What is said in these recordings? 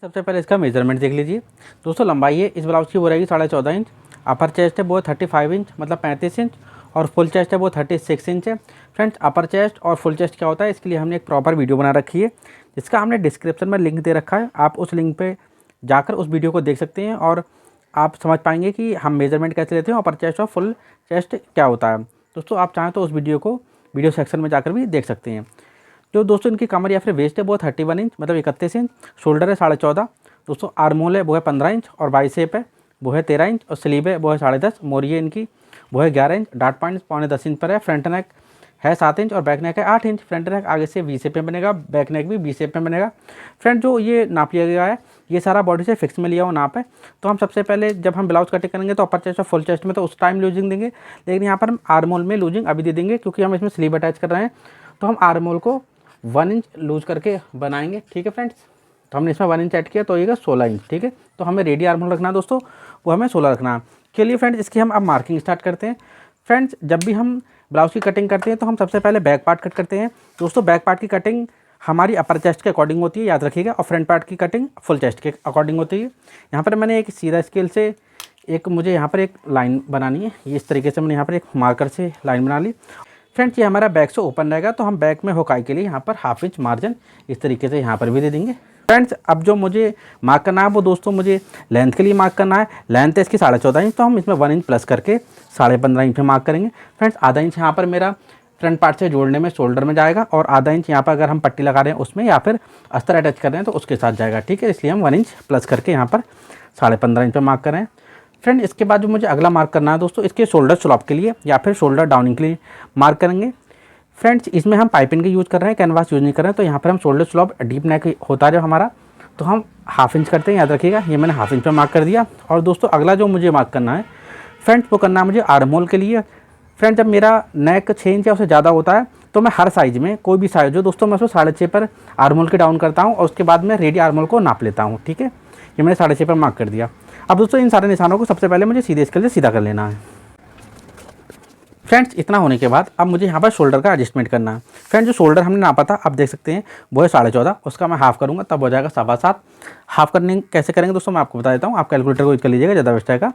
सबसे पहले इसका मेजरमेंट देख लीजिए दोस्तों। लंबाई है इस ब्लाउज की वो रहेगी 14.5 इंच। अपर चेस्ट है वो 35 इंच मतलब 35 इंच और फुल चेस्ट है वो 36 इंच है। फ्रेंड्स अपर चेस्ट और फुल चेस्ट क्या होता है इसके लिए हमने एक प्रॉपर वीडियो बना रखी है जिसका हमने डिस्क्रिप्शन में लिंक दे रखा है। आप उस लिंक पे जाकर उस वीडियो को देख सकते हैं और आप समझ पाएंगे कि हम मेजरमेंट कैसे लेते हैं, अपर चेस्ट और फुल चेस्ट क्या होता है। दोस्तों आप चाहें तो उस वीडियो को वीडियो सेक्शन में जाकर भी देख सकते हैं। जो दोस्तों इनकी कमर या फिर वेस्ट है वो 31 इंच मतलब 31 इंच। शोल्डर है 14.5। दोस्तों आर्मोल है वो है 15 इंच और बाइसेप है वो है 13 इंच और स्लीव है वो है 10.5। मोरी इनकी वो है 11 इंच। डार्ट पॉइंट 9.25 इंच पर है। फ्रंट नेक है 7 इंच और बैक नेक है 8 इंच। फ्रंट नेक आगे से वी शेप में बनेगा, बैक नेक भी वी शेप में बनेगा। फ्रंट जो ये नाप लिया गया है ये सारा बॉडी से फिक्स में लिया हुआ नाप है। तो हम सबसे पहले जब हम ब्लाउज कटिंग करेंगे तो अपर चेस्ट और फुल चेस्ट में तो उस टाइम लूजिंग देंगे, लेकिन यहाँ पर हम आर्मोल में लूजिंग अभी दे देंगे क्योंकि हम इसमें स्लीव अटैच कर रहे हैं। तो हम आर्मोल को 1 इंच लूज करके बनाएंगे। ठीक है फ्रेंड्स, तो हमने इसमें 1 इंच ऐड किया तो ये 16 इंच। ठीक है, तो हमें रेडी आर्मोल रखना है दोस्तों, वो हमें 16 रखना है। चलिए फ्रेंड्स इसकी हम अब मार्किंग स्टार्ट करते हैं। फ्रेंड्स जब भी हम ब्लाउज की कटिंग करते हैं तो हम सबसे पहले बैक पार्ट कट करते हैं। दोस्तों बैक पार्ट की कटिंग हमारी अपर चेस्ट के अकॉर्डिंग होती है, याद रखिएगा, और फ्रंट पार्ट की कटिंग फुल चेस्ट के अकॉर्डिंग होती है। यहाँ पर मैंने एक सीधा स्केल से मुझे यहाँ पर एक लाइन बनानी है। ये इस तरीके से मैंने यहाँ पर एक मार्कर से लाइन बना ली। फ्रेंड्स ये हमारा बैक से ओपन रहेगा तो हम बैक में हुकाई के लिए यहाँ पर 1/2 इंच मार्जिन इस तरीके से यहाँ पर भी दे देंगे। फ्रेंड्स अब जो मुझे मार्क करना है वो दोस्तों मुझे लेंथ के लिए मार्क करना है। लेंथ है इसकी 14.5 इंच, तो हम इसमें 1 इंच प्लस करके 15.5 इंच में मार्क करेंगे। फ्रेंड्स आधा इंच यहाँ पर मेरा फ्रंट पार्ट से जोड़ने में शोल्डर में जाएगा और आधा इंच यहाँ पर अगर हम पट्टी लगा रहे हैं उसमें या फिर अस्तर अटैच कर रहे हैं तो उसके साथ जाएगा। ठीक है, इसलिए हम 1 इंच प्लस करके यहाँ पर 15.5 इंच पर मार्क कर रहे हैं। फ्रेंड इसके बाद जो मुझे अगला मार्क करना है दोस्तों इसके शोल्डर स्लॉप के लिए या फिर शोल्डर डाउनिंग के लिए मार्क करेंगे। फ्रेंड्स इसमें हम पाइपिंग का यूज़ कर रहे हैं, कैनवास यूज़ नहीं कर रहे हैं। तो यहाँ पर हम शोल्डर स्लॉप डीप नेक होता है जो हमारा, तो हम 1/2 इंच करते हैं, याद रखिएगा। ये मैंने 1/2 इंच पर मार्क कर दिया। और दोस्तों अगला जो मुझे मार्क करना है फ्रेंड्स वो करना है मुझे आर्महोल के लिए। फ्रेंड्स जब मेरा नेक 6 इंच या उससे ज़्यादा होता है तो मैं हर साइज़ में कोई भी साइज़ हो दोस्तों मैं उसको 6.5 पर आर्महोल के डाउन करता हूँ और उसके बाद मैं रेडी आर्महोल को नाप लेता हूँ। ठीक है, ये मैंने 6.5 पर मार्क कर दिया। अब दोस्तों इन सारे निशानों को सबसे पहले मुझे सीधे स्केल से सीधा कर लेना है। फ्रेंड्स इतना होने के बाद अब मुझे यहाँ पर शोल्डर का एडजस्टमेंट करना है। फ्रेंड्स जो शोल्डर हमने नापा था आप देख सकते हैं वो है 14.5, उसका मैं हाफ़ करूँगा तब हो जाएगा 7.25। हाफ़ करने कैसे करेंगे दोस्तों मैं आपको बता देता हूँ, आप कैलकुलेटर को यूज कर लीजिएगा, ज़्यादा बेस्ट रहेगा।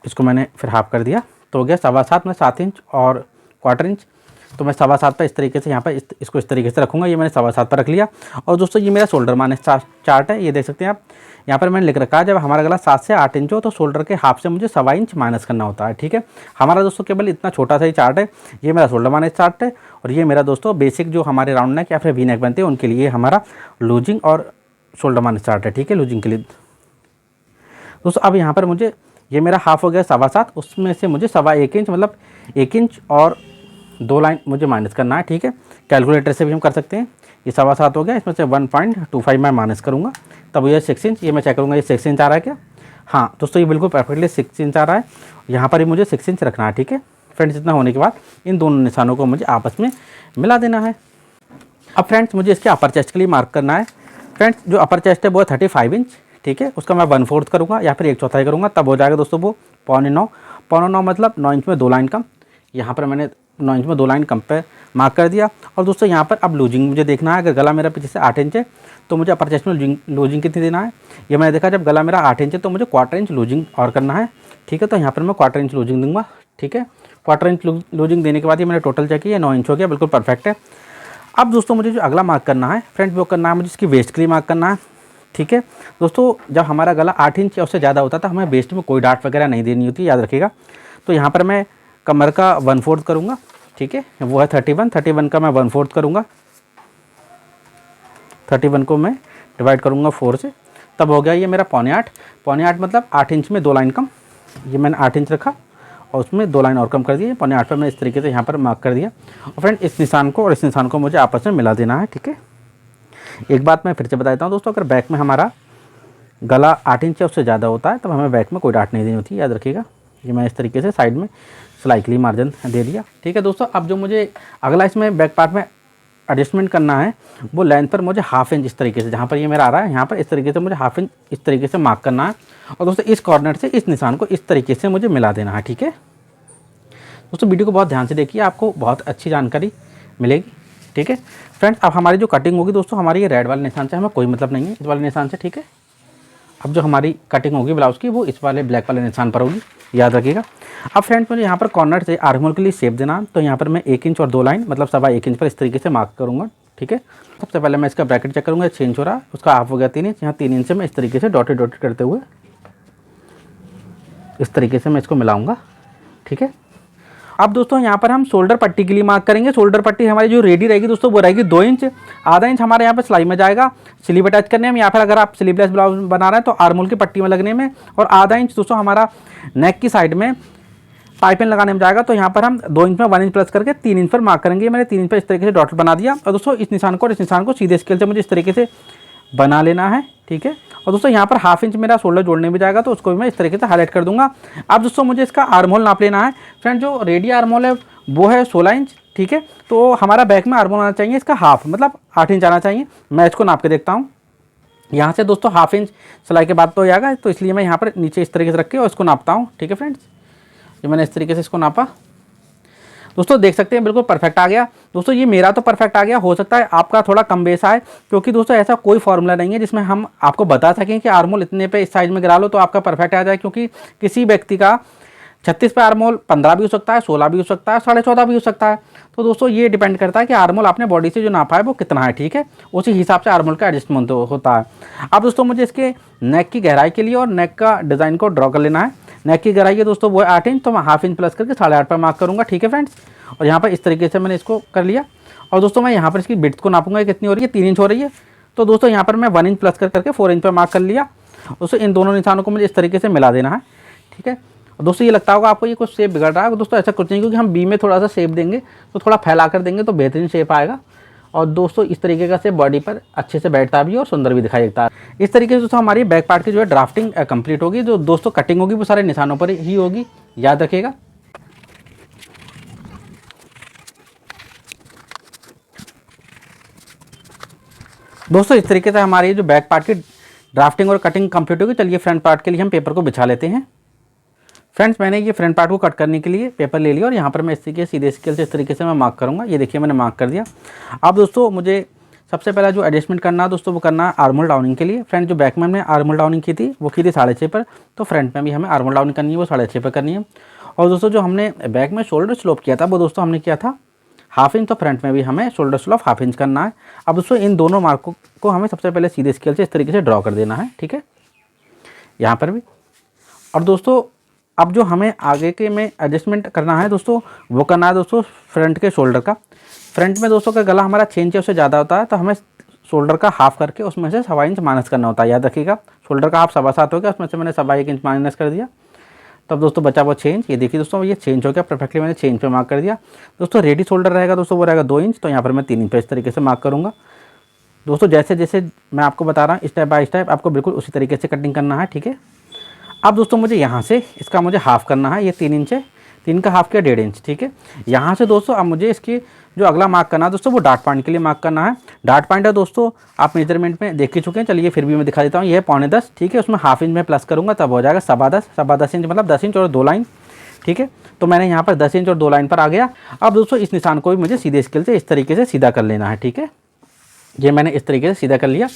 इसको मैंने फिर हाफ़ कर दिया तो हो गया 7.25 में 7 इंच और 1/4 इंच। तो मैं 7.25 पर इस तरीके से यहाँ पर इसको इस तरीके से रखूँगा। ये मैंने 7.25 पर रख लिया। और दोस्तों ये मेरा शोल्डर माइनस चार्ट है, ये देख सकते हैं आप। यहाँ पर मैंने लिख रखा है जब हमारा गला 7 से 8 इंच हो तो शोल्डर के हाफ से मुझे 1.25 इंच माइनस करना होता है। ठीक है, हमारा दोस्तों केवल इतना छोटा सा ही चार्ट है। ये मेरा शोल्डर माइनस चार्ट है और ये मेरा दोस्तों बेसिक जो हमारे राउंड नेक या फिर वी नेक बनते हैं उनके लिए हमारा लूजिंग और शोल्डर माइनस चार्ट है। ठीक है, लूजिंग के लिए दोस्तों अब यहाँ पर मुझे ये मेरा हाफ हो गया 7.25, उसमें से मुझे 1.25 इंच मतलब 1 इंच और 2 लाइन मुझे माइनस करना है। ठीक है, कैलकुलेटर से भी हम कर सकते हैं। ये 7.25 हो गया, इसमें से 1.25 मैं माइनस करूँगा तब ये 6 इंच। ये मैं चेक करूँगा ये 6 इंच आ रहा है क्या। हाँ दोस्तों ये बिल्कुल परफेक्टली 6 इंच आ रहा है। यहाँ पर ही मुझे 6 इंच रखना है। ठीक है फ्रेंड्स, इतना होने के बाद इन दोनों निशानों को मुझे आपस में मिला देना है। अब फ्रेंड्स मुझे इसके अपर चेस्ट के लिए मार्क करना है। फ्रेंड्स जो अपर चेस्ट है वो है 35 इंच। ठीक है, उसका मैं 1/4 करूँगा या फिर 1/4 करूँगा तब हो जाएगा दोस्तों वो 9.9 मतलब 9 इंच में 2 लाइन कम। यहाँ पर मैंने 9 इंच में 2 लाइन कम पे मार्क कर दिया। और दोस्तों यहाँ पर अब लूजिंग मुझे देखना है। अगर गला मेरा पीछे से 8 इंच है तो मुझे अपर चेस्ट में लूजिंग कितनी देना है। ये मैंने देखा जब गला मेरा 8 इंच है तो मुझे 1/4 इंच लूजिंग और करना है। ठीक है, तो यहाँ पर मैं 1/4 इंच लूजिंग दूंगा। ठीक है, 1/4 इंच लूजिंग देने के बाद ये मैंने टोटल चेक किया 9 इंच हो गया, बिल्कुल परफेक्ट है। अब दोस्तों मुझे जो अगला मार्क करना है फ्रेंड्स वो करना है मुझे इसकी वेस्ट के लिए मार्क करना है। ठीक है दोस्तों, जब हमारा गला 8 इंच या उससे ज़्यादा होता था हमें वेस्ट में कोई डार्ट वगैरह नहीं देनी होती, याद रखिएगा। तो यहाँ पर मैं कमर का 1/4 करूँगा। ठीक है, वो है 31 का मैं 1/4 करूँगा। 31 को मैं डिवाइड करूँगा 4 से तब हो गया ये मेरा 7.25 मतलब 8 इंच में 2 लाइन कम। ये मैंने 8 इंच रखा और उसमें 2 लाइन और कम कर दिए। 7.25 पर मैं इस तरीके से यहाँ पर मार्क कर दिया। और फ्रेंड इस निशान को और इस निशान को मुझे आपस में मिला देना है। ठीक है, एक बात मैं फिर से बता देता हूँ दोस्तों, अगर बैक में हमारा गला 8 इंच या उससे ज़्यादा होता है तब हमें बैक में कोई डार्ट नहीं देनी होती, याद रखिएगा। ये मैं इस तरीके से साइड में स्लाइटली मार्जिन दे दिया। ठीक है दोस्तों, अब जो मुझे अगला इसमें बैक पार्ट में एडजस्टमेंट करना है वो लेंथ पर मुझे 1/2 इंच इस तरीके से, जहाँ पर ये मेरा आ रहा है यहाँ पर इस तरीके से मुझे 1/2 इंच इस तरीके से मार्क करना है। और दोस्तों इस कॉर्नर से इस निशान को इस तरीके से मुझे मिला देना है। ठीक है दोस्तों, वीडियो को बहुत ध्यान से देखिए, आपको बहुत अच्छी जानकारी मिलेगी। ठीक है फ्रेंड्स अब हमारी जो कटिंग होगी दोस्तों, हमारी ये रेड वाले निशान से हमें कोई मतलब नहीं है, इस वाले निशान से, ठीक है। अब जो हमारी कटिंग होगी ब्लाउज़ की वो इस वाले ब्लैक वाले निशान पर होगी, याद रखिएगा। अब फ्रेंड्स मुझे यहाँ पर कॉर्नर से आर्म होल के लिए शेप देना, तो यहाँ पर मैं 1 इंच और 2 लाइन मतलब 1.25 इंच पर इस तरीके से मार्क करूँगा, ठीक है। सबसे पहले मैं इसका ब्रैकेट चेक करूँगा, 6 इंच हो रहा, उसका हाफ हो गया 3 इंच। यहाँ 3 इंच से मैं इस तरीके से डॉटेड डॉटेड करते हुए इस तरीके से मैं इसको मिलाऊंगा, ठीक है। अब दोस्तों यहाँ पर हम शोल्डर पट्टी के लिए मार्क करेंगे। शोल्डर पट्टी हमारी जो रेडी रहेगी दोस्तों वो रहेगी 2 इंच। आधा इंच हमारे यहाँ पर सिलाई में जाएगा स्लीव अटैच करने में, या फिर अगर आप स्लीवलेस ब्लाउज बना रहे हैं तो आर्म होल की पट्टी में लगने में, और आधा इंच दोस्तों हमारा नेक की साइड में पाइपिंग लगाने में जाएगा। तो यहाँ पर हम 2 इंच में 1 इंच प्लस करके 3 इंच पर मार्क करेंगे। मैंने 3 इंच पर इस तरीके से डॉट बना दिया, और दोस्तों इस निशान को और इस निशान को सीधे स्केल से मुझे इस तरीके से बना लेना है, ठीक है। और दोस्तों यहाँ पर हाफ इंच मेरा शोल्डर जोड़ने में जाएगा, तो उसको भी मैं इस तरीके से हाईलाइट कर दूंगा। अब दोस्तों मुझे इसका आर्म होल नाप लेना है। फ्रेंड जो रेडी आर्म होल है वो है 16 इंच, ठीक है। तो हमारा बैक में आर्म होल आना चाहिए इसका हाफ, मतलब 8 इंच आना चाहिए। मैं इसको नाप के देखता हूँ। यहाँ से दोस्तों हाफ इंच सिलाई के बाद तो हो जाएगा, तो इसलिए मैं यहाँ पर नीचे इस तरीके से रख के और इसको नापता हूँ, ठीक है फ्रेंड्स। ये मैंने इस तरीके से इसको नापा, दोस्तों देख सकते हैं बिल्कुल परफेक्ट आ गया। दोस्तों ये मेरा तो परफेक्ट आ गया, हो सकता है आपका थोड़ा कम बेस आए, क्योंकि दोस्तों ऐसा कोई फॉर्मूला नहीं है जिसमें हम आपको बता सकें कि आर्म होल इतने पे इस साइज में गिरा लो तो आपका परफेक्ट आ जाए। क्योंकि किसी व्यक्ति का 36 पे आर्म होल 15 भी हो सकता है, 16 भी हो सकता है, 14.5 भी हो सकता है। तो दोस्तों ये डिपेंड करता है कि आर्म होल आपने बॉडी से जो नापा है वो कितना है, ठीक है। उसी हिसाब से आर्म होल का एडजस्टमेंट होता है। अब दोस्तों मुझे इसके नेक की गहराई के लिए और नेक का डिज़ाइन को ड्रॉ कर लेना है। नेक की गहराई है दोस्तों वो है 8 इंच, तो मैं हाफ इंच प्लस करके 8.5 पर मार्क करूँगा, ठीक है फ्रेंड्स। और यहाँ पर इस तरीके से मैंने इसको कर लिया। और दोस्तों मैं यहाँ पर इसकी विड्थ को नापूंगा, कितनी हो रही है, 3 इंच हो रही है। तो दोस्तों यहाँ पर मैं 1 इंच प्लस करके 4 इंच पर मार्क कर लिया। दोस्तों इन दोनों निशानों को मुझे इस तरीके से मिला देना है, ठीक है। और दोस्तों ये लगता होगा आपको ये कुछ शेप बिगड़ रहा है, दोस्तों ऐसा कुछ नहीं, क्योंकि हम बी में थोड़ा सा शेप देंगे तो थोड़ा फैला कर देंगे तो बेहतरीन शेप आएगा। और दोस्तों इस तरीके का शेप बॉडी पर अच्छे से बैठता भी और सुंदर भी दिखाई देता है। इस तरीके से दोस्तों हमारी बैक पार्ट की जो है ड्राफ्टिंग कंप्लीट होगी। जो दोस्तों कटिंग होगी वो सारे निशानों पर ही होगी, याद रखिएगा। दोस्तों इस तरीके से हमारी जो बैक पार्ट की ड्राफ्टिंग और कटिंग कंप्लीट होगी। चलिए फ्रंट पार्ट के लिए हम पेपर को बिछा लेते हैं। फ्रेंड्स मैंने ये फ्रंट पार्ट को कट करने के लिए पेपर ले लिया, और यहाँ पर मैं इस तरीके सीधे स्केल से इस तरीके से मैं मार्क करूँगा। ये देखिए मैंने मार्क कर दिया। अब दोस्तों मुझे सबसे पहला जो एडजस्टमेंट करना है दोस्तों वो करना है आर्म होल डाउनिंग के लिए। फ्रेंड जो बैक में हमने आर्म होल डाउनिंग की थी वो की थी 6.5 पर, तो फ्रंट में भी हमें आर्म होल डाउनिंग करनी है, वो 6.5 पर करनी है। और दोस्तों जो हमने बैक में शोल्डर स्लोप किया था वो दोस्तों हमने किया था हाफ इंच, तो फ्रंट में भी हमें शोल्डर स्लोप हाफ इंच करना है। अब दोस्तों इन दोनों मार्कों को हमें सबसे पहले सीधे स्केल से इस तरीके से ड्रॉ कर देना है, ठीक है, यहाँ पर भी। और दोस्तों अब जो हमें आगे के में एडजस्टमेंट करना है दोस्तों वो करना है दोस्तों फ्रंट के शोल्डर का। फ्रंट में दोस्तों का गला हमारा 6 इंच से ज़्यादा होता है, तो हमें शोल्डर का हाफ करके उसमें से 1.25 इंच माइनस करना होता है, याद रखिएगा। शोल्डर का हाफ 7.25 हो गया, उसमें से मैंने 1.25 इंच माइनस कर दिया। तब दोस्तों बचा वो 6 इंच। ये देखिए दोस्तों ये 6 इंच हो गया परफेक्टली, मैंने 6 इंच पे मार्क कर दिया। दोस्तों रेडी शोल्डर रहेगा दोस्तों वो रहेगा 2 इंच, तो यहाँ पर मैं 3 इंच पे इस तरीके से मार्क करूँगा। दोस्तों जैसे जैसे मैं आपको बता रहा हूँ स्टेप बाय स्टेप आपको बिल्कुल उसी तरीके से कटिंग करना है, ठीक है। अब दोस्तों मुझे यहाँ से इसका मुझे हाफ़ करना है, ये 3 इंच है, 3 का हाफ़ किया 1.5 इंच, ठीक है। यहाँ से दोस्तों अब मुझे इसकी जो अगला मार्क करना है दोस्तों वो डार्ट पॉइंट के लिए मार्क करना है। डार्ट पॉइंट है दोस्तों आप मेजरमेंट में देख ही चुके हैं, चलिए फिर भी मैं दिखा देता हूँ। ये है 9.25, ठीक है, उसमें हाफ इंच में प्लस करूँगा तब हो जाएगा 10.25 इंच, मतलब 10 इंच और 2 लाइन, ठीक है। तो मैंने यहाँ पर 10 इंच और 2 लाइन पर आ गया। अब दोस्तों इस निशान को भी मुझे सीधे स्केल से इस तरीके से सीधा कर लेना है, ठीक है। ये मैंने इस तरीके से सीधा कर लिया।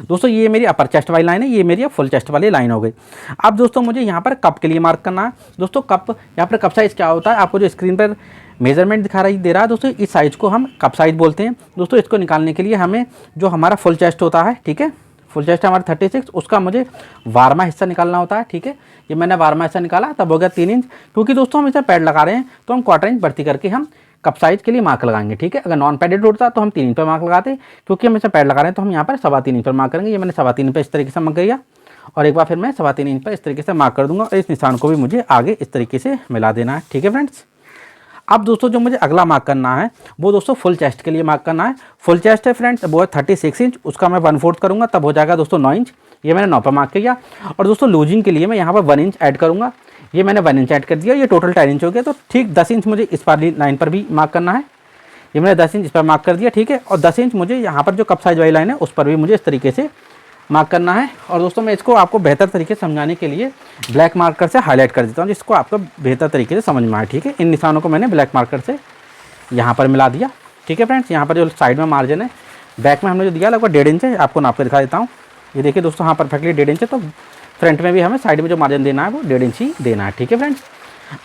दोस्तों ये मेरी अपर चेस्ट वाली लाइन है, ये मेरी फुल चेस्ट वाली लाइन हो गई। अब दोस्तों मुझे यहाँ पर कप के लिए मार्क करना है। दोस्तों कप यहाँ पर कप साइज़ क्या होता है, आपको जो स्क्रीन पर मेजरमेंट दे रहा है दोस्तों, इस साइज़ को हम कप साइज़ बोलते हैं। दोस्तों इसको निकालने के लिए हमें जो हमारा फुल चेस्ट होता है, ठीक है, फुल चेस्ट हमारा 36, उसका मुझे 12वां हिस्सा निकालना होता है, ठीक है। ये मैंने 12वां हिस्सा निकाला, तब हो गया 3 इंच। क्योंकि दोस्तों हम इसे पैड लगा रहे हैं तो हम 1/4 इंच बढ़ती करके हम कप साइज़ के लिए मार्क लगाएंगे, ठीक है। अगर नॉन पैडेड होता तो हम 3 इंच पर मार्क लगाते, क्योंकि हम इसे पैड लगा रहे हैं तो हम यहाँ पर 3.25 इंच पर मार्क करेंगे। ये मैंने 3.25 इंच पर इस तरीके से मार्क किया, और एक बार फिर मैं 3.25 इंच पर इस तरीके से मार्क कर दूंगा। और इस निशान को भी मुझे आगे इस तरीके से मिला देना है, ठीक है फ्रेंड्स। अब दोस्तों जो मुझे अगला मार्क करना है वो दोस्तों फुल चेस्ट के लिए मार्क करना है। फुल चेस्ट है फ्रेंड्स वो है 36 इंच, उसका मैं 1/4 करूँगा तब हो जाएगा दोस्तों 9 इंच। ये मैंने 9 पर मार्क किया। और दोस्तों लूजिंग के लिए मैं यहाँ पर 1 इंच ऐड करूँगा, ये मैंने 1 इंच ऐड कर दिया, ये टोटल 10 इंच हो गया। तो ठीक 10 इंच मुझे इस वाली लाइन पर भी मार्क करना है, ये मैंने 10 इंच इस पर मार्क कर दिया, ठीक है। और 10 इंच मुझे यहाँ पर जो कप साइज वाली लाइन है उस पर भी मुझे इस तरीके से मार्क करना है। और दोस्तों मैं इसको आपको बेहतर तरीके से समझाने के लिए ब्लैक मार्कर से हाईलाइट कर देता हूँ, जिसको आपको बेहतर तरीके से समझ में आए, ठीक है। इन निशानों को मैंने ब्लैक मार्कर से यहाँ पर मिला दिया। ठीक है फ्रेंड्स। यहाँ पर जो साइड में मार्जिन है, बैक में हमने जो दिया लगभग 1.5 इंच है, आपको नाप के दिखा देता हूँ। ये देखिए दोस्तों, हाँ परफेक्टली 1.5 इंच है। तो फ्रंट में भी हमें साइड में जो मार्जिन देना है वो 1.5 इंच ही देना है, ठीक है फ्रेंड्स।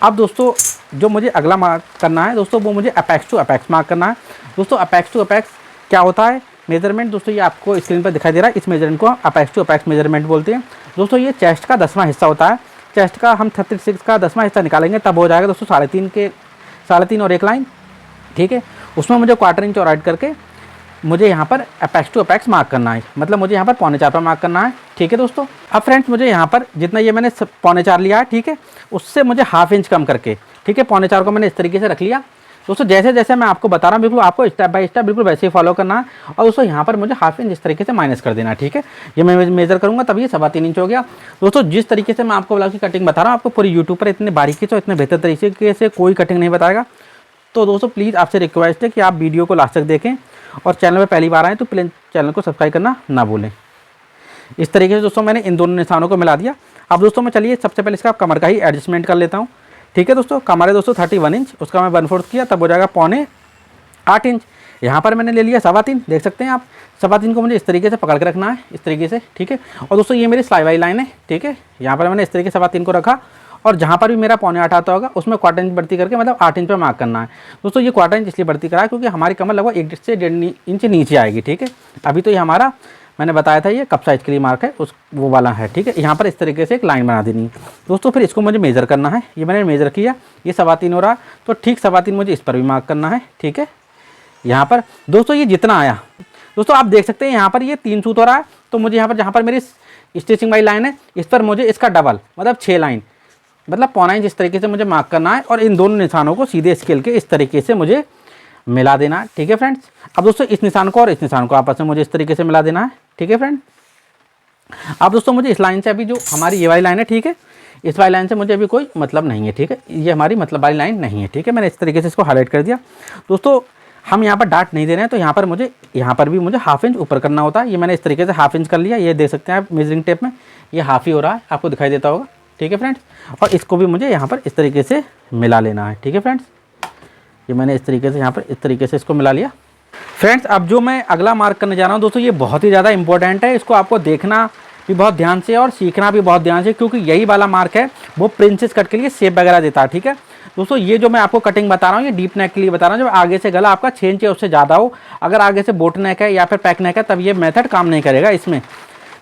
अब दोस्तों जो मुझे अगला मार्क करना है दोस्तों, वो मुझे अपेक्स टू अपेक्स मार्क करना है। दोस्तों अपेक्स टू अपेक्स क्या होता है मेजरमेंट, दोस्तों ये आपको स्क्रीन पर दिखाई दे रहा है। इस मेजरमेंट को अपेक्स टू अपेक्स मेजरमेंट बोलते हैं। दोस्तों ये चेस्ट का 10वां हिस्सा होता है। चेस्ट का हम 36 का 10वां हिस्सा निकालेंगे, तब हो जाएगा दोस्तों 3.5 और 1 लाइन, ठीक है। उसमें मुझे 1/4 इंच और ऐड करके मुझे यहाँ पर अपेक्स टू अपेक्स मार्क करना है, मतलब मुझे यहाँ पर 3.25 पर मार्क करना है, ठीक है दोस्तों। अब फ्रेंड्स मुझे यहाँ पर जितना ये मैंने 3.25 लिया है, ठीक है, उससे मुझे 1/2 इंच कम करके, ठीक है, 3.25 को मैंने इस तरीके से रख लिया। दोस्तों जैसे जैसे मैं आपको बता रहा हूँ, बिल्कुल आपको स्टेप बाय स्टेप बिल्कुल वैसे ही फॉलो करना है। और दोस्तों यहाँ पर मुझे 1/2 इंच इस तरीके से माइनस कर देना है, ठीक है। ये मैं मेजर करूँगा तब ये 3.25 इंच हो गया। दोस्तों जिस तरीके से मैं आपको ब्लाउज की कटिंग बता रहा हूँ, आपको पूरी यूट्यूब पर इतने बारीकी से इतने बेहतर तरीके से कोई कटिंग नहीं बताएगा। तो दोस्तों प्लीज़ आपसे रिक्वेस्ट है कि आप वीडियो को लास्ट तक देखें, और चैनल में पहली बार आए तो प्लीज़ चैनल को सब्सक्राइब करना ना भूलें। इस तरीके से दोस्तों मैंने इन दोनों निशानों को मिला दिया। अब दोस्तों मैं चलिए सबसे पहले इसका कमर का ही एडजस्टमेंट कर लेता हूँ, ठीक है दोस्तों। कमर है दोस्तों 31 इंच, उसका मैं 1/4 किया, तब हो जाएगा 7.25 इंच। यहाँ पर मैंने ले लिया 3.25, देख सकते हैं आप। 3.25 को मुझे इस तरीके से पकड़ के रखना है, इस तरीके से, ठीक है। और दोस्तों ये मेरी सिलाई वाली लाइन है, ठीक है। यहाँ पर मैंने इस तरीके से 3.25 को रखा, और जहाँ पर भी मेरा 7.25 आता होगा उसमें 1/4 इंच बढ़ती करके मतलब 8 इंच पर मार्क करना है। दोस्तों ये 1/4 इंच इसलिए बढ़ती करा है क्योंकि हमारी कमर लगभग 1 से 1.5 इंच नीचे आएगी, ठीक है। अभी तो ये हमारा मैंने बताया था ये कप साइज के लिए मार्क है, उस वो वाला है, ठीक है। यहाँ पर इस तरीके से एक लाइन बना देनी है दोस्तों। फिर इसको मुझे मेज़र करना है, ये मैंने मेज़र किया, ये 3.25 हो रहा, तो ठीक 3.25 मुझे इस पर भी मार्क करना है, ठीक है। यहाँ पर दोस्तों ये जितना आया, दोस्तों आप देख सकते हैं यहाँ पर ये 3 सूत हो रहा है, तो मुझे यहाँ पर जहाँ पर मेरी स्टिचिंग वाली लाइन है, इस पर मुझे इसका डबल मतलब 6 लाइन मतलब 1.25 इंच इस तरीके से मुझे मार्क करना है। और इन दोनों निशानों को सीधे स्केल के इस तरीके से मुझे मिला देना है, ठीक है फ्रेंड्स। अब दोस्तों इस निशान को और इस निशान को आपस में मुझे इस तरीके से मिला देना है, ठीक है फ्रेंड। अब दोस्तों मुझे इस लाइन से अभी जो हमारी ये वाली लाइन है, ठीक है, इस वाली लाइन से मुझे अभी कोई मतलब नहीं है, ठीक है। ये हमारी मतलब वाली लाइन नहीं है, ठीक है। मैंने इस तरीके से इसको हाईलाइट कर दिया। दोस्तों हम यहाँ पर डार्ट नहीं दे रहे हैं, तो यहाँ पर मुझे यहाँ पर भी मुझे 1/2 इंच ऊपर करना होता है। ये मैंने इस तरीके से 1/2 इंच कर लिया, ये देख सकते हैं आप मेजरिंग टेप में, ये 1/2 ही हो रहा है, आपको दिखाई देता होगा, ठीक है फ्रेंड्स। और इसको भी मुझे यहाँ पर इस तरीके से मिला लेना है, ठीक है फ्रेंड्स। ये मैंने इस तरीके से यहाँ पर इस तरीके से इसको मिला लिया। फ्रेंड्स अब जो मैं अगला मार्क करने जा रहा हूँ दोस्तों, ये बहुत ही ज़्यादा इंपॉर्टेंट है। इसको आपको देखना भी बहुत ध्यान से और सीखना भी बहुत ध्यान से, क्योंकि यही वाला मार्क है वो प्रिंसेस कट के लिए शेप वगैरह देता है, ठीक है दोस्तों। ये जो मैं आपको कटिंग बता रहा हूँ, ये डीप नेक के लिए बता रहा हूँ। जब आगे से गला आपका 6 इंच या उससे ज़्यादा हो, अगर आगे से बोट नेक है या फिर पैक नेक है, तब ये मेथड काम नहीं करेगा इसमें।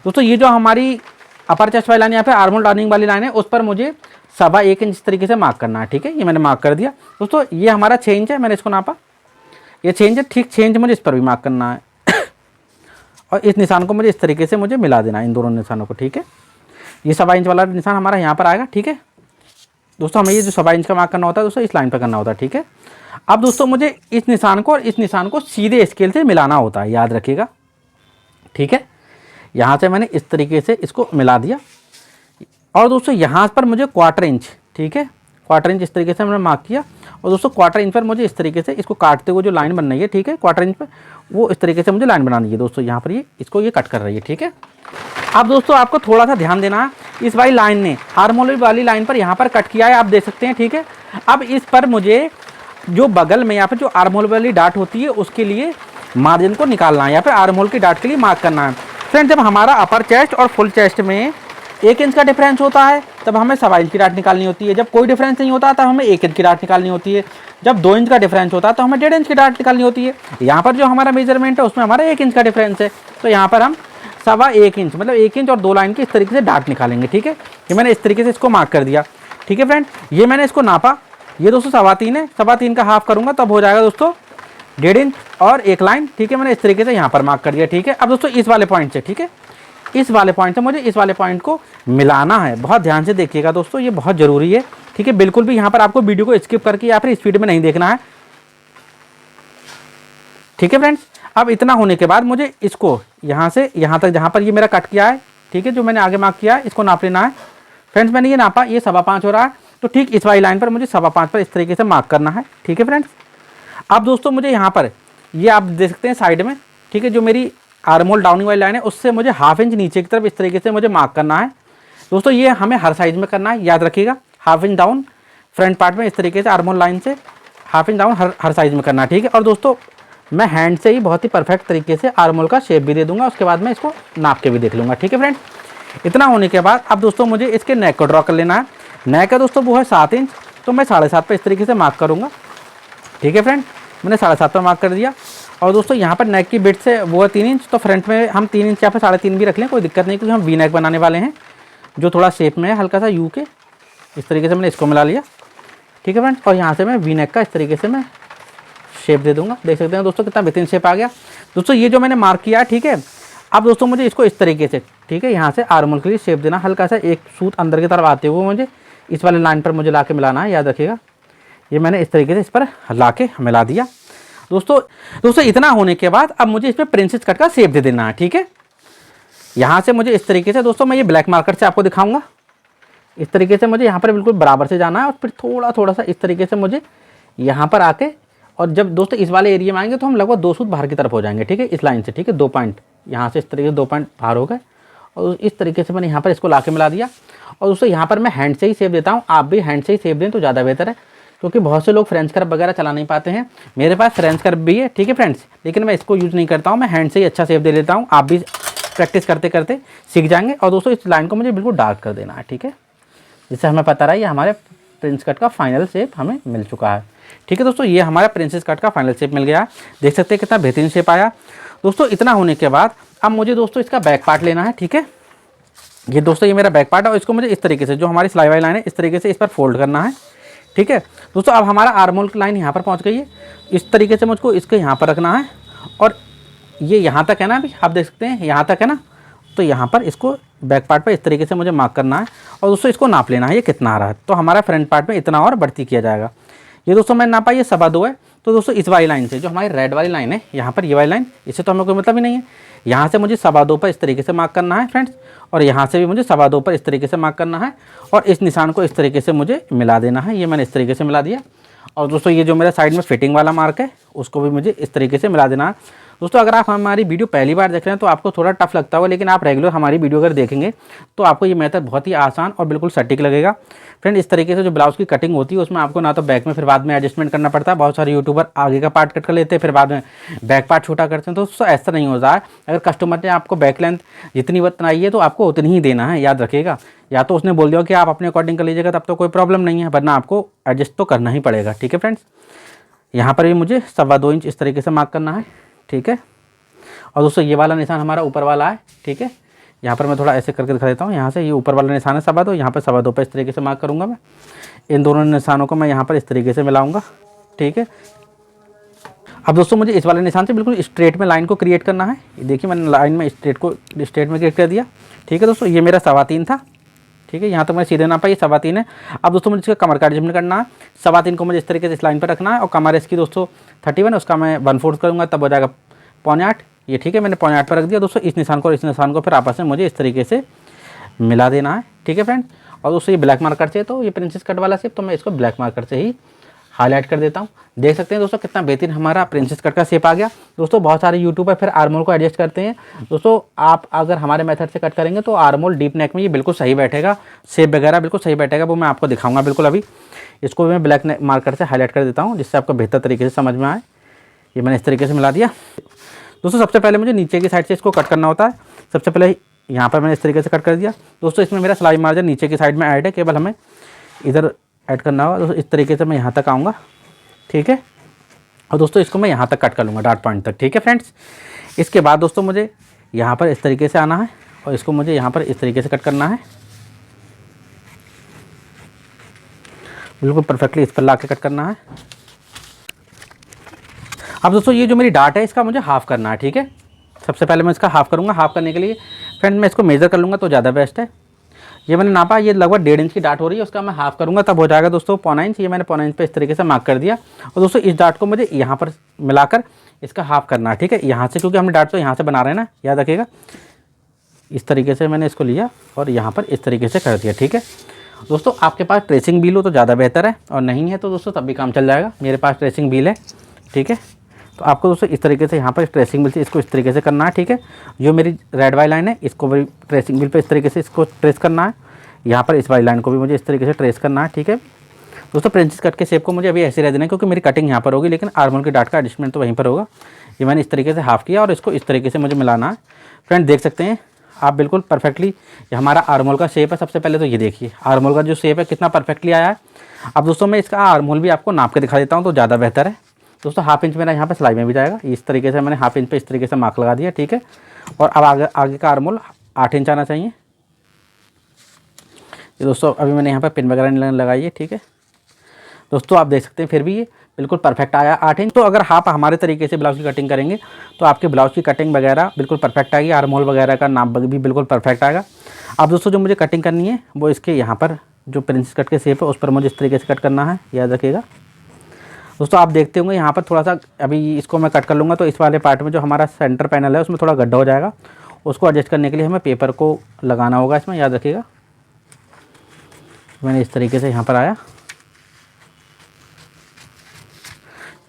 दोस्तों ये जो हमारी अपर चेस्ट वाली लाइन या फिर आर्मोल डाउनिंग वाली लाइन है, उस पर मुझे 1.25 इंच इस तरीके से मार्क करना है, ठीक है। ये मैंने मार्क कर दिया दोस्तों। ये हमारा 6 इंच है, मैंने इसको नापा, ये 6 इंच है, ठीक 6 इंच मुझे इस पर भी मार्क करना है। और इस निशान को मुझे इस तरीके से मुझे मिला देना है, इन दोनों निशानों को, ठीक है। ये 1.25 इंच वाला निशान हमारा यहाँ पर आएगा, ठीक है दोस्तों। हमें ये जो 1.25 इंच का मार्क करना होता है दोस्तों, इस लाइन पर करना होता है, ठीक है। अब दोस्तों मुझे इस निशान को और इस निशान को सीधे स्केल से मिलाना होता है, याद रखिएगा, ठीक है। यहाँ से मैंने इस तरीके से इसको मिला दिया। और दोस्तों यहाँ पर मुझे 1/4 इंच, ठीक है, 1/4 इंच इस तरीके से मैंने मार्क किया। और दोस्तों 1/4 इंच पर मुझे इस तरीके से इसको काटते हुए जो लाइन बन रही है, ठीक है, 1/4 इंच पर वो इस तरीके से मुझे लाइन बनानी है दोस्तों। यहाँ पर ये इसको ये कट कर रही है, ठीक है। अब दोस्तों आपको थोड़ा सा ध्यान देना है, इस वाली लाइन ने आर्महोल वाली लाइन पर यहाँ पर कट किया है, आप देख सकते हैं, ठीक है। अब इस पर मुझे जो बगल में यहाँ पर जो आर्महोल वाली डाट होती है उसके लिए मार्जिन को निकालना है, या फिर आर्महोल की डाट के लिए मार्क करना है। फ्रेंड जब हमारा अपर चेस्ट और फुल चेस्ट में 1 इंच का डिफरेंस होता है, तब हमें 1.25 इंच की डाट निकालनी होती है। जब कोई डिफरेंस नहीं होता तब हमें 1 इंच की डाट निकालनी होती है। जब 2 इंच का डिफरेंस होता है तो हमें 1.5 इंच की डाट निकालनी होती है। यहाँ पर जो हमारा मेजरमेंट है उसमें हमारा 1 इंच का डिफरेंस है, तो यहाँ पर हम 1.25 इंच मतलब 1 इंच और 2 लाइन की इस तरीके से डाट निकालेंगे, ठीक है। ये मैंने इस तरीके से इसको मार्क कर दिया, ठीक है फ्रेंड। ये मैंने इसको नापा, ये दोस्तों 3.25 है, 3.25 का हाफ करूँगा तब हो जाएगा दोस्तों 1.5 इंच और 1 लाइन, ठीक है। मैंने इस तरीके से यहाँ पर मार्क कर दिया, ठीक है। अब दोस्तों इस वाले पॉइंट से, ठीक है, इस वाले पॉइंट से मुझे इस वाले पॉइंट को मिलाना है। बहुत ध्यान से देखिएगा दोस्तों, ये बहुत ज़रूरी है, ठीक है। बिल्कुल भी यहाँ पर आपको वीडियो को स्किप करके या फिर स्पीड में नहीं देखना है, ठीक है फ्रेंड्स। अब इतना होने के बाद मुझे इसको यहाँ से यहाँ तक जहाँ पर ये मेरा कट किया है, ठीक है, जो मैंने आगे मार्क किया है, इसको नाप लेना है। फ्रेंड्स मैंने ये नापा, ये 5.25 हो रहा है, तो ठीक इस वाली लाइन पर मुझे 5.25 पर इस तरीके से मार्क करना है, ठीक है फ्रेंड्स। अब दोस्तों मुझे यहाँ पर ये आप देख सकते हैं साइड में, ठीक है, जो मेरी आर्महोल डाउनिंग वाली लाइन है उससे मुझे 1/2 इंच नीचे की तरफ इस तरीके से मुझे मार्क करना है दोस्तों। ये हमें हर साइज में करना है, याद रखिएगा, 1/2 इंच डाउन फ्रंट पार्ट में इस तरीके से आर्महोल लाइन से 1/2 इंच डाउन हर साइज में करना है, ठीक है। और दोस्तों मैं हैंड से ही बहुत ही परफेक्ट तरीके से आर्म होल का शेप भी दे दूंगा। उसके बाद मैं इसको नाप के भी देख लूँगा। ठीक है फ्रेंड्स, इतना होने के बाद अब दोस्तों मुझे इसके नेक को ड्रॉ कर लेना है। नेक है दोस्तों वो है 7 इंच, तो मैं 7.5 पे इस तरीके से मार्क करूँगा। ठीक है फ्रेंड, मैंने 7.5 पे मार्क कर दिया। और दोस्तों यहाँ पर नेक की बिड्थ से वो है 3 इंच, तो फ्रंट में हम 3 इंच या फिर 3.5 भी रख लें, कोई दिक्कत नहीं, क्योंकि हम वी नेक बनाने वाले हैं जो थोड़ा शेप में है हल्का सा यू के। इस तरीके से मैंने इसको मिला लिया। ठीक है फ्रेंड्स, और यहाँ से मैं वी नेक का इस तरीके से मैं शेप दे दूंगा। देख सकते हैं दोस्तों कितना बेहतरीन शेप आ गया। दोस्तों ये जो मैंने मार्क किया, ठीक है, अब दोस्तों मुझे इसको इस तरीके से, ठीक है, यहाँ से आर्म होल के लिए शेप देना, हल्का सा एक सूत अंदर की तरफ आते हुए मुझे इस वाले लाइन पर मुझे ला के मिलाना है। याद रखिएगा, ये मैंने इस तरीके से इस पर ला के मिला दिया। दोस्तों इतना होने के बाद अब मुझे इसमें प्रिंसेस कट का शेप दे देना है। ठीक है, यहाँ से मुझे इस तरीके से, दोस्तों मैं ये ब्लैक मार्कर से आपको दिखाऊंगा, इस तरीके से मुझे यहाँ पर बिल्कुल बराबर से जाना है और फिर थोड़ा सा इस तरीके से मुझे यहाँ पर आके, और जब दोस्तों इस वाले एरिया में आएंगे तो हम लगभग 2 सूत बाहर की तरफ हो जाएंगे। ठीक है, इस लाइन से, ठीक है, 2 पॉइंट यहाँ से इस तरीके से 2 पॉइंट बाहर हो गए, और इस तरीके से मैंने यहाँ पर इसको ला के मिला दिया। और दोस्तों यहाँ पर मैं हैंड से ही शेप देता हूँ, आप भी हैंड से ही शेप दें तो ज़्यादा बेहतर है, क्योंकि बहुत से लोग फ्रेंच कर्व वगैरह चला नहीं पाते हैं। मेरे पास फ्रेंच कर्व भी है, ठीक है फ्रेंड्स, लेकिन मैं इसको यूज़ नहीं करता हूँ, मैं हैंड से ही अच्छा शेप दे लेता हूँ। आप भी प्रैक्टिस करते करते सीख जाएंगे। और दोस्तों इस लाइन को मुझे बिल्कुल डार्क कर देना है। ठीक है, जिससे हमें पता रहा ये हमारे प्रिंस कट का फाइनल शेप हमें मिल चुका है। ठीक है दोस्तों, ये हमारा प्रिंसेस कट का फाइनल शेप मिल गया। देख सकते हैं कितना बेहतरीन शेप आया। दोस्तों इतना होने के बाद अब मुझे दोस्तों इसका बैक पार्ट लेना है। ठीक है, ये दोस्तों ये मेरा बैक पार्ट है, और इसको मुझे इस तरीके से, जो हमारी सिलाई वाली लाइन है, इस तरीके से इस पर फोल्ड करना है। ठीक है दोस्तों, अब हमारा आर्म होल की लाइन यहाँ पर पहुँच गई है। इस तरीके से मुझको इसको यहाँ पर रखना है, और ये यहाँ तक है ना, अभी आप देख सकते हैं यहाँ तक है ना, तो यहाँ पर इसको बैक पार्ट पर इस तरीके से मुझे मार्क करना है। और दोस्तों इसको नाप लेना है ये कितना आ रहा है, तो हमारा फ्रंट पार्ट में इतना और बढ़ती किया जाएगा। ये दोस्तों मैंने नापा, ये 2.25 है। तो दोस्तों इस वाली लाइन से, जो हमारी रेड वाली लाइन है यहाँ पर, ये वाली लाइन, इससे तो हमें कोई मतलब ही नहीं है। यहाँ से मुझे 2.25 पर इस तरीके से मार्क करना है फ्रेंड्स, और यहाँ से भी मुझे 2.25 पर इस तरीके से मार्क करना है, और इस निशान को इस तरीके से मुझे मिला देना है। ये मैंने इस तरीके से मिला दिया। और दोस्तों ये जो मेरा साइड में फिटिंग वाला मार्क है, उसको भी मुझे इस तरीके से मिला देना है। दोस्तों अगर आप हमारी वीडियो पहली बार देख रहे हैं तो आपको थोड़ा टफ लगता होगा, लेकिन आप रेगुलर हमारी वीडियो अगर देखेंगे तो आपको ये मेथड बहुत ही आसान और बिल्कुल सटीक लगेगा। फ्रेंड इस तरीके से जो ब्लाउज़ की कटिंग होती है उसमें आपको ना तो बैक में फिर बाद में एडजस्टमेंट करना पड़ता है। बहुत सारे यूट्यूबर आगे का पार्ट कट कर लेते हैं, फिर बाद में बैक पार्ट छोटा करते हैं, तो दोस्तों ऐसा नहीं होता है। अगर कस्टमर ने आपको बैक लेंथ जितनी बताई है तो आपको उतनी ही देना है, याद रखिएगा। या तो उसने बोल दिया कि आप अपने अकॉर्डिंग कर लीजिएगा, तब तो कोई प्रॉब्लम नहीं है, वरना आपको एडजस्ट तो करना ही पड़ेगा। ठीक है फ्रेंड्स, यहाँ पर भी मुझे 2.25 इंच इस तरीके से मार्क करना है। ठीक है, और दोस्तों ये वाला निशान हमारा ऊपर वाला है। ठीक है, यहाँ पर मैं थोड़ा ऐसे करके दिखा देता हूँ। यहाँ से ये ऊपर वाला निशान है 2.25, यहाँ पर 2.25 पर इस तरीके से मार्क करूँगा मैं। इन दोनों निशानों को मैं यहाँ पर इस तरीके से मिलाऊंगा। ठीक है, अब दोस्तों मुझे इस वाले निशान से बिल्कुल स्ट्रेट में लाइन को क्रिएट करना है। देखिए मैंने लाइन में स्ट्रेट में क्रिएट कर दिया। ठीक है दोस्तों, ये मेरा 3.25 था। ठीक है, यहाँ तक मैं सीधे नापा, ये 3.25 है। अब दोस्तों मुझे इसका कमर का एडजस्टमेंट करना है। 3.25 को मुझे इस तरीके से इस लाइन पर रखना है, और कमर इसकी दोस्तों 31, उसका मैं 1/4 करूँगा, तब हो जाएगा 7.25। ये ठीक है, मैंने 7.25 पर रख दिया। दोस्तों इस निशान को और इस निशान को फिर आपस में मुझे इस तरीके से मिला देना है। ठीक है फ्रेंड, और दोस्तों ये ब्लैक मार्कर से, तो ये प्रिंसेस कट वाला शेप, तो मैं इसको ब्लैक मार्कर से ही हाईलाइट कर देता हूँ। देख सकते हैं दोस्तों कितना बेहतरीन हमारा प्रिंसेस कट का शेप आ गया। दोस्तों बहुत सारे यूट्यूबर फिर आर्म होल को एडजस्ट करते हैं। दोस्तों आप अगर हमारे मेथड से कट करेंगे तो आर्म होल डीप नेक में ये बिल्कुल सही बैठेगा, शेप वगैरह बिल्कुल सही बैठेगा, वो मैं आपको दिखाऊंगा बिल्कुल। अभी इसको भी मैं ब्लैक मार्कर से हाईलाइट कर देता हूँ, जिससे आपको बेहतर तरीके से समझ में आए। ये मैंने इस तरीके से मिला दिया। दोस्तों सबसे पहले मुझे नीचे की साइड से इसको कट करना होता है। सबसे पहले यहाँ पर मैंने इस तरीके से कट कर दिया। दोस्तों इसमें मेरा सिलाई मार्जिन नीचे की साइड में ऐड है, केवल हमें इधर ऐड करना होगा। दोस्तों इस तरीके से मैं यहाँ तक आऊँगा। ठीक है, और दोस्तों इसको मैं यहाँ तक कट कर लूँगा, डॉट पॉइंट तक। ठीक है फ्रेंड्स, इसके बाद दोस्तों मुझे यहाँ पर इस तरीके से आना है, और इसको मुझे यहाँ पर इस तरीके से कट करना है, बिल्कुल परफेक्टली इस पर ला के कट करना है। अब दोस्तों ये जो मेरी डार्ट है इसका मुझे हाफ़ करना है। ठीक है, सबसे पहले मैं इसका हाफ़ करूँगा। हाफ़ करने के लिए फ्रेंड मैं इसको मेज़र कर लूँगा तो ज़्यादा बेस्ट है। ये मैंने नापा, ये लगभग 1.5 इंच की डार्ट हो रही है, उसका मैं हाफ़ करूँगा, तब हो जाएगा दोस्तों 0.25 इंच। ये मैंने 0.25 इंच पे इस तरीके से मार्क कर दिया। और दोस्तों इस डार्ट को मुझे यहाँ पर मिलाकर इसका हाफ़ करना है। ठीक है, यहाँ से, क्योंकि हम डार्ट तो यहाँ से बना रहे हैं ना, याद रखिएगा। इस तरीके से मैंने इसको लिया और यहाँ पर इस तरीके से कर दिया। ठीक है दोस्तों, आपके पास ट्रेसिंग व्हील हो तो ज़्यादा बेहतर है, और नहीं है तो दोस्तों तब भी काम चल जाएगा। मेरे पास ट्रेसिंग व्हील है। ठीक है, तो आपको दोस्तों इस तरीके से यहाँ पर ट्रेसिंग व्हील से इसको इस तरीके से करना है। ठीक है, जो मेरी रेड वाली लाइन है इसको भी ट्रेसिंग व्हील पे इस तरीके से इसको ट्रेस करना है। यहाँ पर इस वाली लाइन को भी मुझे इस तरीके से ट्रेस करना है। ठीक है दोस्तों, प्रिंसेस कट के शेप को मुझे अभी ऐसे रह देना है, क्योंकि मेरी कटिंग यहाँ पर होगी, लेकिन आर्म होल की डार्ट का एडजस्टमेंट तो वहीं पर होगा। ये मैंने इस तरीके से हाफ़ किया और इसको इस तरीके से मुझे मिलाना है। फ्रेंड देख सकते हैं आप बिल्कुल परफेक्टली ये हमारा आर्म होल का शेप है। सबसे पहले तो ये देखिए आर्म होल का जो शेप है कितना परफेक्टली आया है। अब दोस्तों मैं इसका आर्म होल भी आपको नाप के दिखा देता हूँ तो ज़्यादा बेहतर है। दोस्तों हाफ इंच मेरा यहाँ पे सिलाई में भी जाएगा, इस तरीके से मैंने हाफ इंच पे इस तरीके से मार्क लगा दिया, ठीक है। और अब आगे का आर्म होल 8 इंच आना चाहिए। ये दोस्तों अभी मैंने यहाँ पर पिन वगैरह नहीं लगाई है, ठीक है। दोस्तों आप देख सकते हैं फिर भी ये बिल्कुल परफेक्ट आया 8 इंच। तो अगर आप हमारे तरीके से ब्लाउज़ की कटिंग करेंगे तो आपके ब्लाउज़ की कटिंग वगैरह बिल्कुल परफेक्ट आएगी, आर्म होल वगैरह का नाप भी बिल्कुल परफेक्ट आएगा। अब दोस्तों जो मुझे कटिंग करनी है वो इसके यहाँ पर जो प्रिंसेस कट के शेप है उस पर मुझे इस तरीके से कट करना है, याद रखिएगा। दोस्तों आप देखते होंगे यहाँ पर थोड़ा सा अभी इसको मैं कट कर लूँगा तो इस वाले पार्ट में जो हमारा सेंटर पैनल है उसमें थोड़ा गड्ढा हो जाएगा। उसको एडजस्ट करने के लिए हमें पेपर को लगाना होगा इसमें, याद रखिएगा। मैंने इस तरीके से यहाँ पर आया,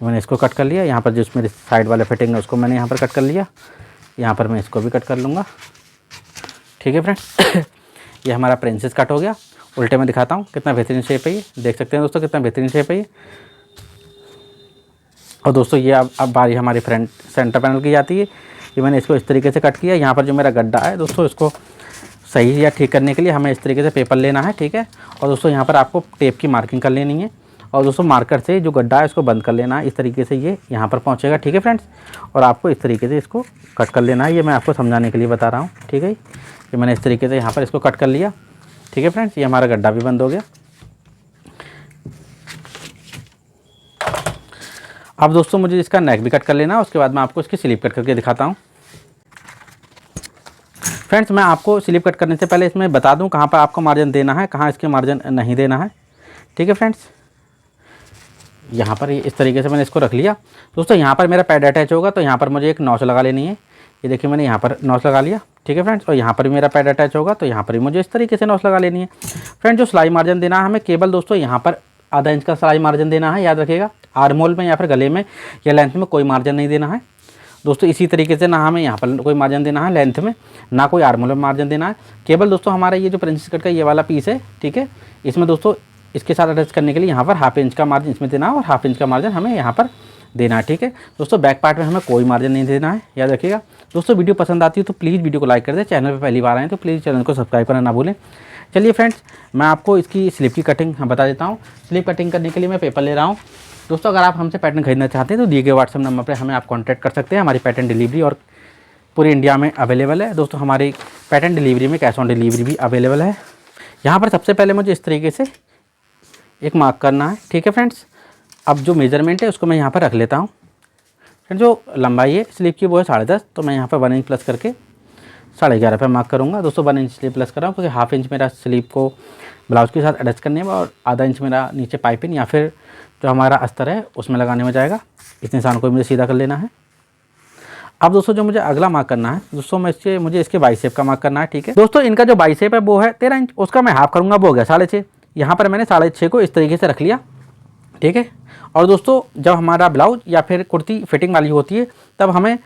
मैंने इसको कट कर लिया। यहाँ पर जो मेरी साइड वाले फिटिंग है उसको मैंने यहाँ पर कट कर लिया। यहाँ पर मैं इसको भी कट कर लूँगा, ठीक है फ्रेंड। ये हमारा प्रिंसेस कट हो गया। उल्टे में दिखाता हूँ कितना बेहतरीन शेप है ये, देख सकते हैं दोस्तों कितना बेहतरीन शेप है ये। और दोस्तों ये अब बारी हमारी फ्रंट सेंटर पैनल की जाती है। ये मैंने इसको इस तरीके से कट किया। यहाँ पर जो मेरा गड्ढा है दोस्तों इसको सही या ठीक करने के लिए हमें इस तरीके से पेपर लेना है, ठीक है। और दोस्तों यहाँ पर आपको टेप की मार्किंग कर लेनी है और दोस्तों मार्कर से जो गड्ढा है इसको बंद कर लेना है। इस तरीके से ये यहाँ पर पहुँचेगा, ठीक है फ्रेंड्स। और आपको इस तरीके से इसको कट कर लेना है, ये मैं आपको समझाने के लिए बता रहा हूँ, ठीक है। ये मैंने इस तरीके से यहाँ पर इसको कट कर लिया, ठीक है फ्रेंड्स। ये हमारा गड्ढा भी बंद हो गया। अब दोस्तों मुझे इसका नेक भी कट कर लेना है, उसके बाद मैं आपको इसकी स्लीव कट करके दिखाता हूँ। फ्रेंड्स मैं आपको स्लीव कट करने से पहले इसमें बता दूं कहाँ पर आपको मार्जिन देना है, कहाँ इसके मार्जिन नहीं देना है, ठीक है फ्रेंड्स। यहाँ पर इस तरीके से मैंने इसको रख लिया। दोस्तों यहाँ पर मेरा पैड अटैच होगा तो यहाँ पर मुझे एक नॉच लगा लेनी है। ये देखिए मैंने यहाँ पर नॉच लगा लिया, ठीक है फ्रेंड्स। और यहाँ पर भी मेरा पैड अटैच होगा तो यहाँ पर भी मुझे इस तरीके से नॉच लगा लेनी है। फ्रेंड्स जो सिलाई मार्जिन देना है हमें केवल दोस्तों यहाँ पर आधा इंच का सिलाई मार्जिन देना है, याद रखिएगा। आर्म होल में या फिर गले में या लेंथ में कोई मार्जिन नहीं देना है दोस्तों। इसी तरीके से ना हमें यहाँ पर कोई मार्जिन देना है लेंथ में, ना कोई आर्म होल में मार्जिन देना है। केवल दोस्तों हमारा ये जो प्रिंसेस कट का ये वाला पीस है, ठीक है, इसमें दोस्तों इसके साथ अटैच करने के लिए यहाँ पर हाफ इंच का मार्जिन इसमें देना है और हाफ इंच का मार्जिन हमें यहाँ पर देना है, ठीक है दोस्तों। बैक पार्ट में हमें कोई मार्जिन नहीं देना है, याद रखिएगा। दोस्तों वीडियो पसंद आती है तो प्लीज़ वीडियो को लाइक कर दें। चैनल पर पहली बार आए तो प्लीज़ चैनल को सब्सक्राइब करना ना भूलें। चलिए फ्रेंड्स मैं आपको इसकी स्लीव की कटिंग बता देता हूँ। स्लीव कटिंग करने के लिए मैं पेपर ले रहा हूँ। दोस्तों अगर आप हमसे पैटर्न खरीदना चाहते हैं तो दिए गए व्हाट्सएप नंबर पर हमें आप कॉन्टैक्ट कर सकते हैं। हमारी पैटर्न डिलीवरी और पूरी इंडिया में अवेलेबल है दोस्तों। हमारी पैटर्न डिलीवरी में कैश ऑन डिलीवरी भी अवेलेबल है। यहाँ पर सबसे पहले मुझे इस तरीके से एक मार्क करना है, ठीक है फ्रेंड्स। अब जो मेजरमेंट है उसको मैं यहाँ पर रख लेता हूँ। फ्रेंड्स जो लंबाई है स्लीव की वो है 10.5, तो मैं यहाँ पर 1 इंच प्लस करके 11.5 पे मार्क करूँगा। दोस्तों 1 इंच स्लीव प्लस कर रहा हूँ क्योंकि हाफ इंच मेरा स्लीव को ब्लाउज़ के साथ अटैच करने में और आधा इंच मेरा नीचे पाइपिंग या फिर जो हमारा अस्तर है उसमें लगाने में जाएगा। इस निशान को मुझे सीधा कर लेना है। अब दोस्तों जो मुझे अगला मार्क करना है दोस्तों मुझे इसके बाइसेप का मार्क करना है, ठीक है दोस्तों। इनका जो बाइसेप है वो है 13 इंच, उसका मैं हाफ करूँगा, वो हो गया 6.5। यहाँ पर मैंने 6.5 को इस तरीके से रख लिया, ठीक है। और दोस्तों जब हमारा ब्लाउज या फिर कुर्ती फिटिंग वाली होती है तब हमें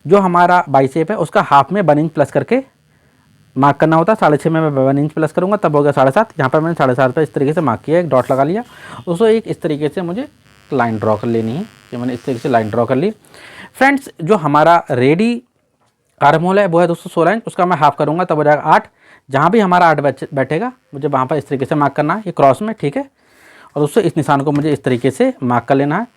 जो हमारा बाइसेप है उसका हाफ में 1 इंच प्लस करके मार्क करना होता है। 6.5 में मैं 1 इंच प्लस करूँगा तब हो गया 7.5। यहाँ पर मैंने 7.5 पर इस तरीके से मार्क किया, एक डॉट लगा लिया। दोस्तों एक इस तरीके से मुझे लाइन ड्रॉ कर लेनी है। ये मैंने इस तरीके से लाइन ड्रॉ कर ली। फ्रेंड्स जो हमारा रेडी आर्म होल है वो है दोस्तों 16 इंच, उसका मैं हाफ करूँगा तब हो जाएगा 8। जहाँ भी हमारा 8 बैठेगा मुझे वहाँ पर इस तरीके से मार्क करना है, ये क्रॉस में, ठीक है। और दोस्तों इस निशान को मुझे इस तरीके से मार्क कर लेना है।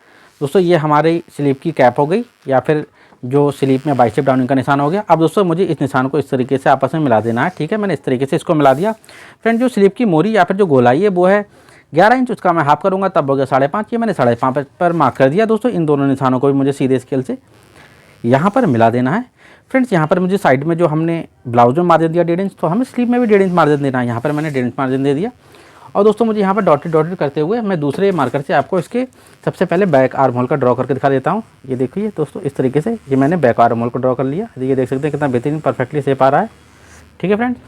दोस्तों ये हमारी स्लीव की कैप हो गई या फिर जो स्लीव में बाइसेप डाउनिंग का निशान हो गया। अब दोस्तों मुझे इस निशान को इस तरीके से आपस में मिला देना है, ठीक है। मैंने इस तरीके से इसको मिला दिया। फ्रेंड जो स्लीव की मोरी या फिर जो गोलाई है वो है 11 इंच, उसका मैं हाफ करूँगा तब हो गया 5.5। ये मैंने 5.5 पर मार्क कर दिया। दोस्तों इन दोनों निशानों को भी मुझे सीधे स्केल से यहाँ पर मिला देना है। फ्रेंड्स यहाँ पर मुझे साइड में जो हमने ब्लाउज में मार्जिन दिया 1.5 इंच, तो हमें स्लीव में भी 1.5 इंच मार्जिन देना है। यहाँ पर मैंने 1.5 इंच मार्जिन दे दिया। और दोस्तों मुझे यहाँ पर डॉटेड करते हुए मैं दूसरे मार्कर से आपको इसके सबसे पहले बैक आर्म होल का ड्रॉ करके दिखा देता हूँ। ये देखिए दोस्तों इस तरीके से ये मैंने बैक आर्म होल को ड्रॉ कर लिया। ये देख सकते हैं कितना बेहतरीन परफेक्टली शेप आ रहा है, ठीक है फ्रेंड्स।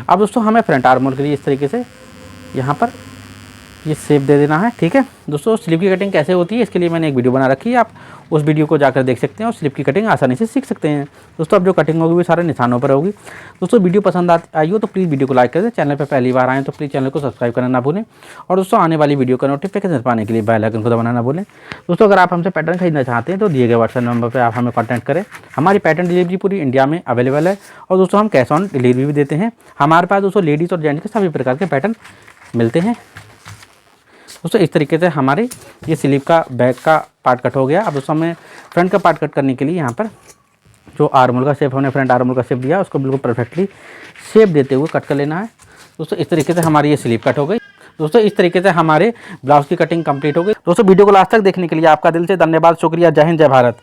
अब दोस्तों हमें फ्रंट आर्म होल के लिए इस तरीके से यहाँ पर ये शेप दे देना है। ठीक है दोस्तों, स्लीव की कटिंग कैसे होती है इसके लिए मैंने एक वीडियो बना रखी है, आप उस वीडियो को जाकर देख सकते हैं और स्लीव की कटिंग आसानी से सीख सकते हैं। दोस्तों अब जो कटिंग होगी वो सारे निशानों पर होगी। दोस्तों वीडियो पसंद आई हो तो प्लीज़ वीडियो को लाइक कर दें, चैनल पर पहली बार आएँ तो प्लीज़ चैनल को सब्सक्राइब करना ना भूलें, और दोस्तों आने वाली वीडियो का नोटिफिकेशन पाने के लिए बेल आइकन को दबाना ना भूलें। दोस्तों अगर आप हमसे पैटर्न खरीदना चाहते हैं तो दिए गए व्हाट्सएप नंबर पर आप हमें कॉन्टैक्ट करें। हमारी पैटर्न डिलीवरी पूरी इंडिया में अवेलेबल है, और दोस्तों हम कैश ऑन डिलीवरी भी देते हैं। हमारे पास दोस्तों लेडीज़ और जेंट्स के सभी प्रकार के पैटर्न मिलते हैं। दोस्तों इस तरीके से हमारे ये स्लीव का बैक का पार्ट कट हो गया। अब दोस्तों हमें फ्रंट का पार्ट कट करने के लिए यहाँ पर जो आर्मोल का शेप हमने फ्रंट आर्मोल का शेप दिया उसको बिल्कुल परफेक्टली शेप देते हुए कट कर लेना है। दोस्तों इस तरीके से हमारी ये स्लीव कट हो गई। दोस्तों इस तरीके से हमारे ब्लाउज की कटिंग कंप्लीट हो गई। दोस्तों वीडियो को लास्ट तक देखने के लिए आपका दिल से धन्यवाद, शुक्रिया। जय हिंद, जय भारत।